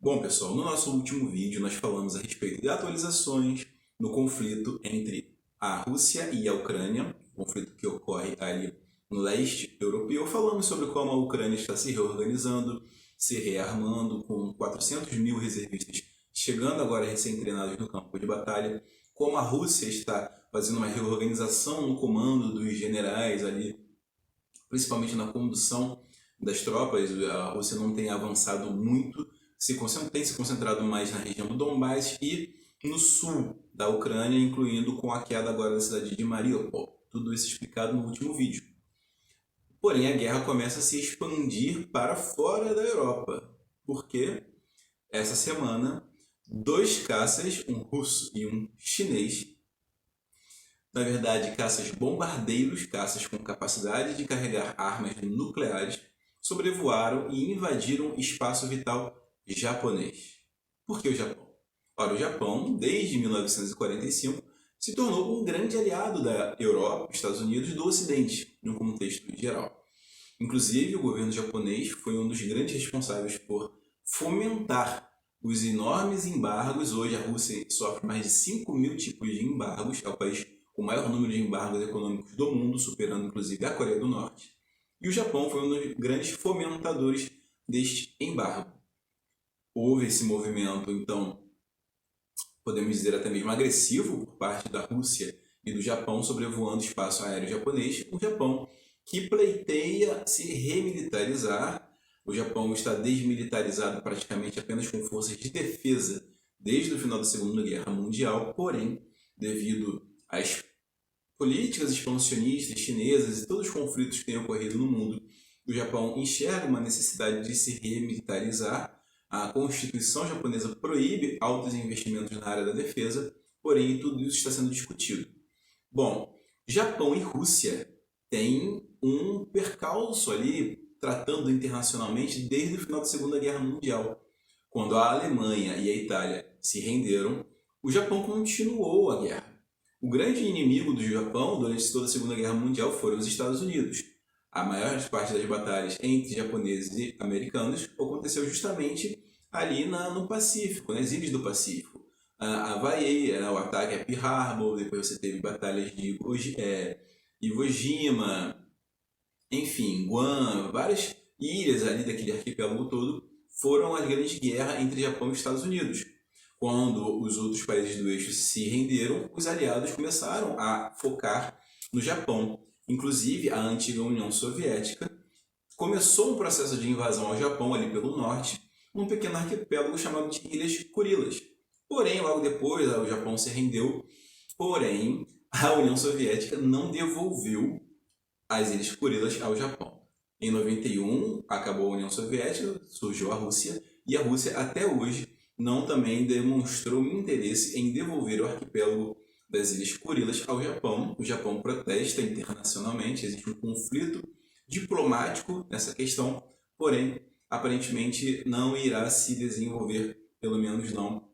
Bom, pessoal, no nosso último vídeo nós falamos a respeito de atualizações no conflito entre a Rússia e a Ucrânia, conflito que ocorre ali no leste europeu. Falamos sobre como a Ucrânia está se reorganizando, se rearmando, com 400 mil reservistas chegando agora recém-treinados no campo de batalha, como a Rússia está fazendo uma reorganização no comando dos generais ali, principalmente na condução das tropas. A Rússia não tem avançado muito, tem se concentrado mais na região do Donbás e no sul da Ucrânia, incluindo com a queda agora da cidade de Mariupol. Tudo isso explicado no último vídeo. Porém, a guerra começa a se expandir para fora da Europa, porque essa semana, dois caças, um russo e um chinês, na verdade, caças bombardeiros, caças com capacidade de carregar armas nucleares, sobrevoaram e invadiram espaço vital japonês. Por que o Japão? Ora, o Japão, desde 1945, se tornou um grande aliado da Europa, Estados Unidos e do Ocidente, no contexto geral. Inclusive, o governo japonês foi um dos grandes responsáveis por fomentar os enormes embargos. Hoje, a Rússia sofre mais de 5.000 tipos de embargos, é o país com o maior número de embargos econômicos do mundo, superando inclusive a Coreia do Norte. E o Japão foi um dos grandes fomentadores deste embargo. Houve esse movimento, então, podemos dizer até mesmo agressivo por parte da Rússia e do Japão, sobrevoando o espaço aéreo japonês. O Japão que pleiteia se remilitarizar. O Japão está desmilitarizado praticamente apenas com forças de defesa desde o final da Segunda Guerra Mundial, porém, devido às políticas expansionistas chinesas e todos os conflitos que têm ocorrido no mundo, o Japão enxerga uma necessidade de se remilitarizar. A Constituição japonesa proíbe altos investimentos na área da defesa, porém tudo isso está sendo discutido. Bom, Japão e Rússia têm um percalço ali tratando internacionalmente desde o final da Segunda Guerra Mundial. Quando a Alemanha e a Itália se renderam, o Japão continuou a guerra. O grande inimigo do Japão durante toda a Segunda Guerra Mundial foram os Estados Unidos. A maior parte das batalhas entre japoneses e americanos aconteceu justamente ali no Pacífico, nas ilhas do Pacífico. Havaí, o ataque a Pearl Harbor, depois você teve batalhas de Iwo Jima, enfim, Guam, várias ilhas ali daquele arquipélago todo foram as grandes guerras entre Japão e Estados Unidos. Quando os outros países do eixo se renderam, os aliados começaram a focar no Japão. Inclusive, a antiga União Soviética começou um processo de invasão ao Japão ali pelo norte, num pequeno arquipélago chamado de Ilhas Kurilas. Porém, logo depois, o Japão se rendeu, porém, a União Soviética não devolveu as Ilhas Kurilas ao Japão. Em 91, acabou a União Soviética, surgiu a Rússia, e a Rússia até hoje não também demonstrou interesse em devolver o arquipélago das Ilhas Kurilas ao Japão. O Japão protesta internacionalmente, existe um conflito diplomático nessa questão, porém, aparentemente não irá se desenvolver, pelo menos não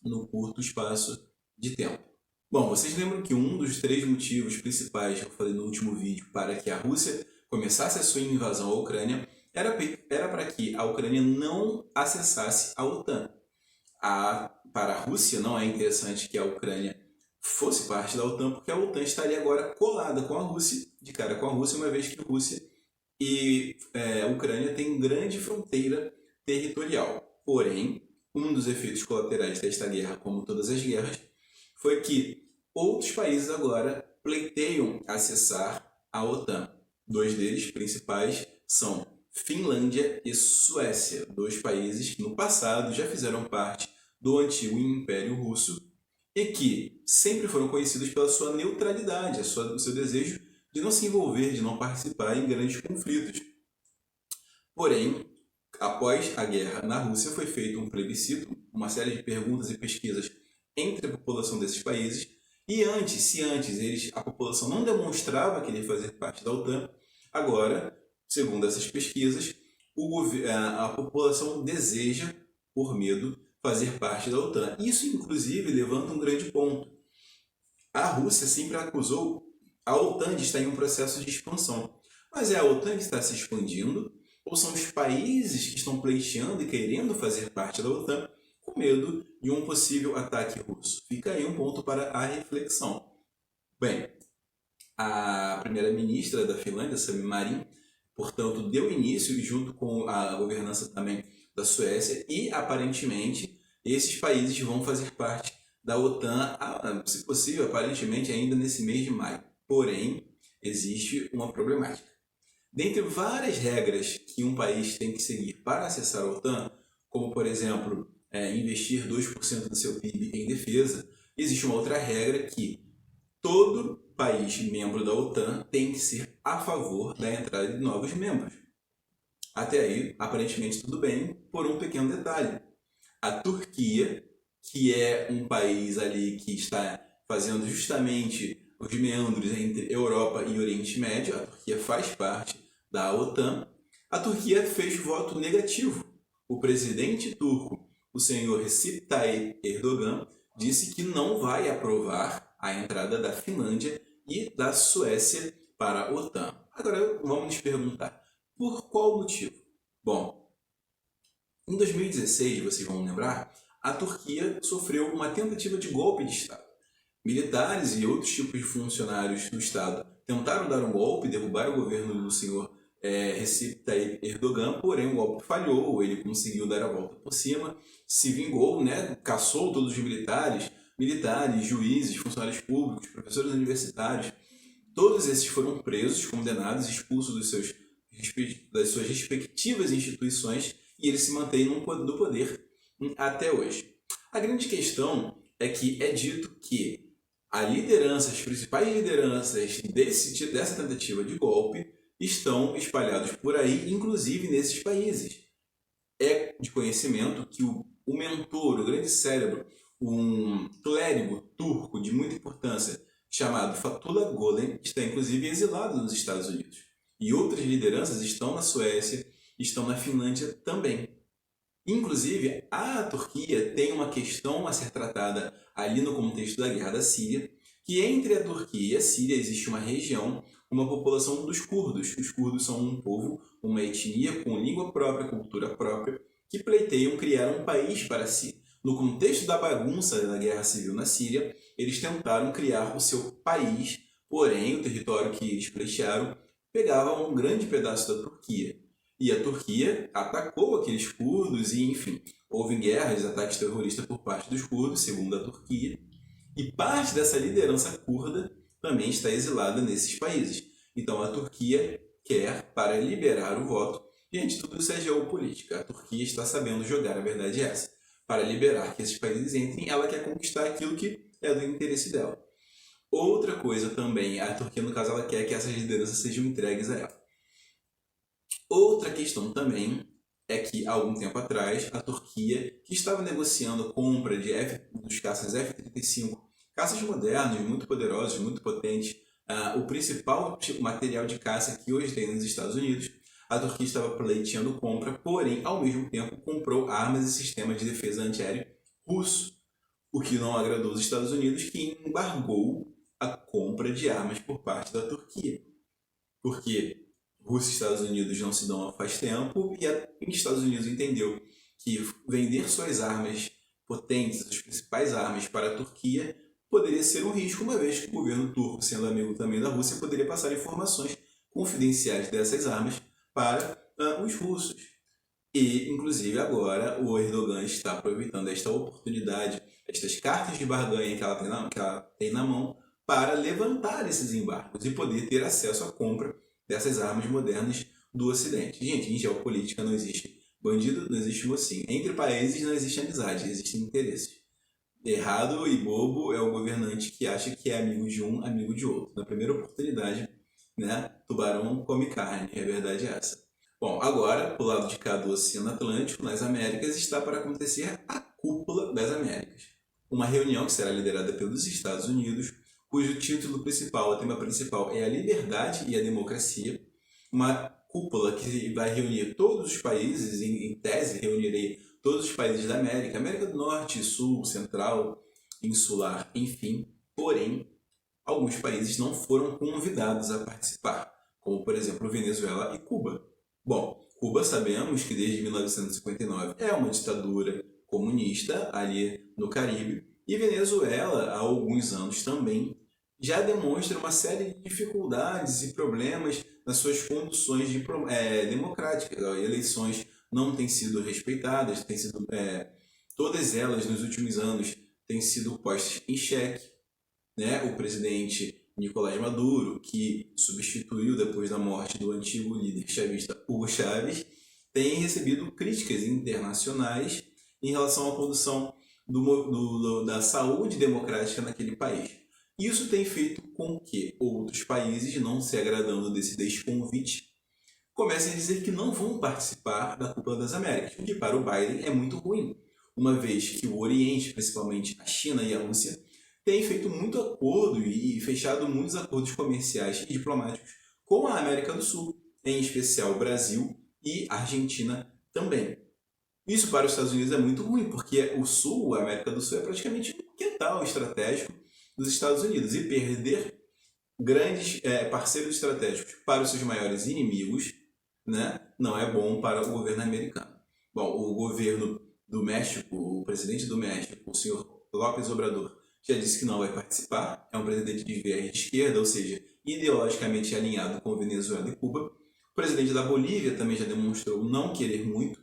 no curto espaço de tempo. Bom, vocês lembram que um dos 3 motivos principais que eu falei no último vídeo para que a Rússia começasse a sua invasão à Ucrânia era para que a Ucrânia não acessasse a OTAN. Para a Rússia não é interessante que a Ucrânia fosse parte da OTAN, porque a OTAN estaria agora colada com a Rússia, de cara com a Rússia, uma vez que a Rússia e a Ucrânia têm grande fronteira territorial. Porém, um dos efeitos colaterais desta guerra, como todas as guerras, foi que outros países agora pleiteiam acessar a OTAN. 2 deles principais são Finlândia e Suécia, 2 países que no passado já fizeram parte do antigo Império Russo e que sempre foram conhecidos pela sua neutralidade, o seu desejo de não se envolver, de não participar em grandes conflitos. Porém, após a guerra na Rússia, foi feito um plebiscito, uma série de perguntas e pesquisas entre a população desses países, e se antes a população não demonstrava querer fazer parte da OTAN, agora, segundo essas pesquisas, a população deseja, por medo, fazer parte da OTAN. Isso, inclusive, levanta um grande ponto. A Rússia sempre acusou a OTAN de estar em um processo de expansão, mas é a OTAN que está se expandindo, Ou são os países que estão pleiteando e querendo fazer parte da OTAN com medo de um possível ataque russo? Fica aí um ponto para a reflexão. Bem, a primeira-ministra da Finlândia, Sanna Marin, portanto, deu início junto com a governança também da Suécia e, aparentemente, esses países vão fazer parte da OTAN, se possível, aparentemente, ainda nesse mês de maio. Porém, existe uma problemática. Dentre várias regras que um país tem que seguir para acessar a OTAN, como, por exemplo, investir 2% do seu PIB em defesa, existe uma outra regra que todo país membro da OTAN tem que ser a favor da entrada de novos membros. Até aí, aparentemente, tudo bem, por um pequeno detalhe. A Turquia, que é um país ali que está fazendo justamente os meandros entre Europa e Oriente Médio, a Turquia faz parte da OTAN, a Turquia fez voto negativo. O presidente turco, o senhor Recep Tayyip Erdogan, disse que não vai aprovar a entrada da Finlândia e da Suécia para a OTAN. Agora vamos nos perguntar, por qual motivo? Bom, em 2016, vocês vão lembrar, a Turquia sofreu uma tentativa de golpe de Estado. Militares e outros tipos de funcionários do Estado tentaram dar um golpe, derrubar o governo do senhor Recep Tayyip Erdogan, porém o golpe falhou, ele conseguiu dar a volta por cima, se vingou, caçou todos os militares, juízes, funcionários públicos, professores universitários, todos esses foram presos, condenados, expulsos das suas respectivas instituições e ele se mantém no poder até hoje. A grande questão é que é dito que as principais lideranças dessa tentativa de golpe estão espalhados por aí, inclusive nesses países. É de conhecimento que o mentor, o grande cérebro, um clérigo turco de muita importância chamado Fethullah Gülen está inclusive exilado nos Estados Unidos. E outras lideranças estão na Suécia, estão na Finlândia também. Inclusive, a Turquia tem uma questão a ser tratada ali no contexto da guerra da Síria, que entre a Turquia e a Síria existe uma região, uma população dos curdos. Os curdos são um povo, uma etnia com língua própria, cultura própria, que pleiteiam criar um país para si. No contexto da bagunça da guerra civil na Síria, eles tentaram criar o seu país, porém o território que eles pleitearam pegava um grande pedaço da Turquia. E a Turquia atacou aqueles curdos e, enfim, houve guerras, ataques terroristas por parte dos curdos, segundo a Turquia. E parte dessa liderança curda também está exilada nesses países. Então a Turquia quer, para liberar o voto, gente, tudo isso é geopolítica. A Turquia está sabendo jogar, a verdade é essa. Para liberar que esses países entrem, ela quer conquistar aquilo que é do interesse dela. Outra coisa também, a Turquia, no caso, ela quer que essas lideranças sejam entregues a ela. Outra questão também é que, há algum tempo atrás, a Turquia, que estava negociando a compra dos caças F-35, caças modernos, muito poderosos, muito potentes, o principal material de caça que hoje tem nos Estados Unidos, a Turquia estava pleiteando compra, porém, ao mesmo tempo, comprou armas e sistemas de defesa antiaéreo russo, o que não agradou os Estados Unidos, que embargou a compra de armas por parte da Turquia. Porque Rússia e Estados Unidos não se dão faz tempo e os Estados Unidos entendeu que vender suas armas potentes, as principais armas para a Turquia, poderia ser um risco, uma vez que o governo turco, sendo amigo também da Rússia, poderia passar informações confidenciais dessas armas para os russos. E, inclusive, agora o Erdogan está aproveitando esta oportunidade, estas cartas de barganha que ela tem na mão, para levantar esses embargos e poder ter acesso à compra dessas armas modernas do Ocidente. Gente, em geopolítica não existe bandido, não existe mocinho. Entre países não existe amizade, existem interesses. Errado e bobo é o governante que acha que é amigo de um, amigo de outro. Na primeira oportunidade, tubarão come carne, a verdade é essa. Bom, agora, pro lado de cá do Oceano Atlântico, nas Américas, está para acontecer a Cúpula das Américas. Uma reunião que será liderada pelos Estados Unidos, cujo título principal, o tema principal é a liberdade e a democracia. Uma cúpula que vai reunir todos os países, em tese, reunirei todos os países da América, América do Norte, Sul, Central, Insular, enfim. Porém, alguns países não foram convidados a participar, como, por exemplo, Venezuela e Cuba. Bom, Cuba, sabemos que desde 1959 é uma ditadura comunista ali no Caribe, e Venezuela, há alguns anos também, já demonstra uma série de dificuldades e problemas nas suas conduções democráticas. Eleições não têm sido respeitadas, todas elas nos últimos anos têm sido postas em xeque, né? O presidente Nicolás Maduro, que substituiu depois da morte do antigo líder chavista Hugo Chávez, tem recebido críticas internacionais em relação à condução da saúde democrática naquele país. Isso tem feito com que outros países, não se agradando desse desconvite, comecem a dizer que não vão participar da Cúpula das Américas, o que para o Biden é muito ruim, uma vez que o Oriente, principalmente a China e a Rússia, têm feito muito acordo e fechado muitos acordos comerciais e diplomáticos com a América do Sul, em especial o Brasil e a Argentina também. Isso para os Estados Unidos é muito ruim, porque o Sul, a América do Sul, é praticamente um quintal estratégico dos Estados Unidos, e perder grandes parceiros estratégicos para os seus maiores inimigos, né, não é bom para o governo americano. Bom, o governo do México, o presidente do México, o senhor López Obrador, já disse que não vai participar, é um presidente de viés de esquerda, ou seja, ideologicamente alinhado com Venezuela e Cuba. O presidente da Bolívia também já demonstrou não querer muito.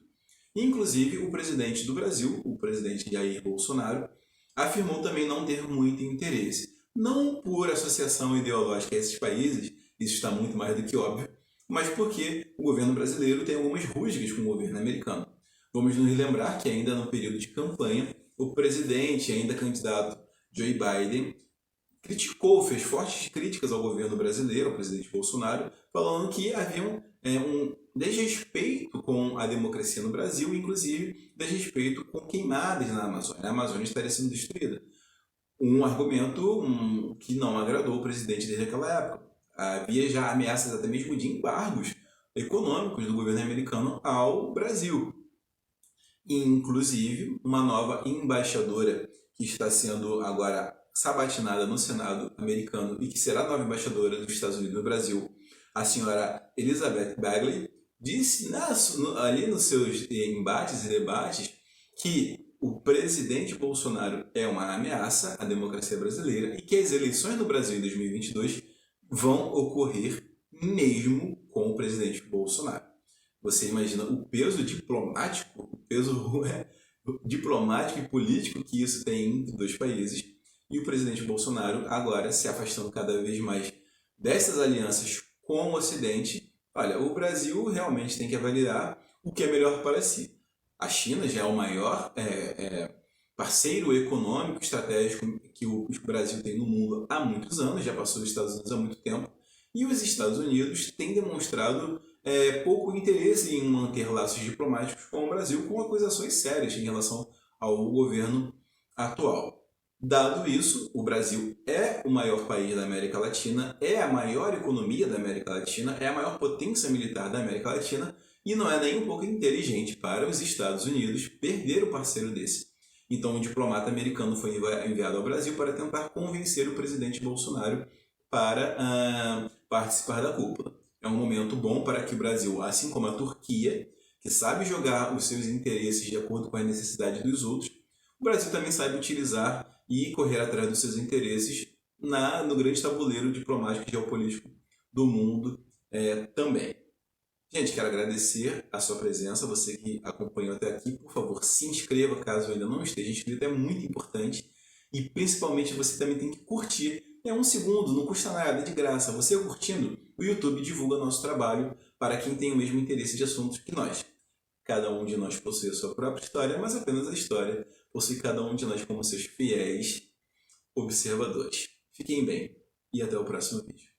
Inclusive, o presidente do Brasil, o presidente Jair Bolsonaro, afirmou também não ter muito interesse. Não por associação ideológica a esses países, isso está muito mais do que óbvio, mas porque o governo brasileiro tem algumas rusgas com o governo americano. Vamos nos lembrar que ainda no período de campanha, o presidente, ainda candidato Joe Biden, fez fortes críticas ao governo brasileiro, ao presidente Bolsonaro, falando que havia um desrespeito com a democracia no Brasil, inclusive desrespeito com queimadas na Amazônia. A Amazônia estaria sendo destruída. Um argumento que não agradou o presidente desde aquela época. Havia já ameaças até mesmo de embargos econômicos do governo americano ao Brasil. Inclusive, uma nova embaixadora que está sendo agora sabatinada no Senado americano e que será nova embaixadora dos Estados Unidos no Brasil, a senhora Elizabeth Bagley, disse ali nos seus embates e debates que o presidente Bolsonaro é uma ameaça à democracia brasileira e que as eleições no Brasil em 2022 vão ocorrer mesmo com o presidente Bolsonaro. Você imagina o peso diplomático, diplomático e político que isso tem entre dois países, e o presidente Bolsonaro agora se afastando cada vez mais dessas alianças com o Ocidente. Olha, o Brasil realmente tem que avaliar o que é melhor para si. A China já é o maior parceiro econômico estratégico que o Brasil tem no mundo há muitos anos, já passou dos Estados Unidos há muito tempo, e os Estados Unidos têm demonstrado pouco interesse em manter laços diplomáticos com o Brasil, com acusações sérias em relação ao governo atual. Dado isso, o Brasil é o maior país da América Latina, é a maior economia da América Latina, é a maior potência militar da América Latina, e não é nem um pouco inteligente para os Estados Unidos perder o parceiro desse. Então, um diplomata americano foi enviado ao Brasil para tentar convencer o presidente Bolsonaro para participar da cúpula. É um momento bom para que o Brasil, assim como a Turquia, que sabe jogar os seus interesses de acordo com as necessidades dos outros, o Brasil também sabe utilizar e correr atrás dos seus interesses no grande tabuleiro diplomático e geopolítico do mundo também. Gente, quero agradecer a sua presença, você que acompanhou até aqui. Por favor, se inscreva caso ainda não esteja inscrito, é muito importante. E principalmente você também tem que curtir. É 1 segundo, não custa nada, é de graça. Você curtindo, o YouTube divulga nosso trabalho para quem tem o mesmo interesse de assuntos que nós. Cada um de nós possui a sua própria história, mas apenas a história possui cada um de nós como seus fiéis observadores. Fiquem bem e até o próximo vídeo.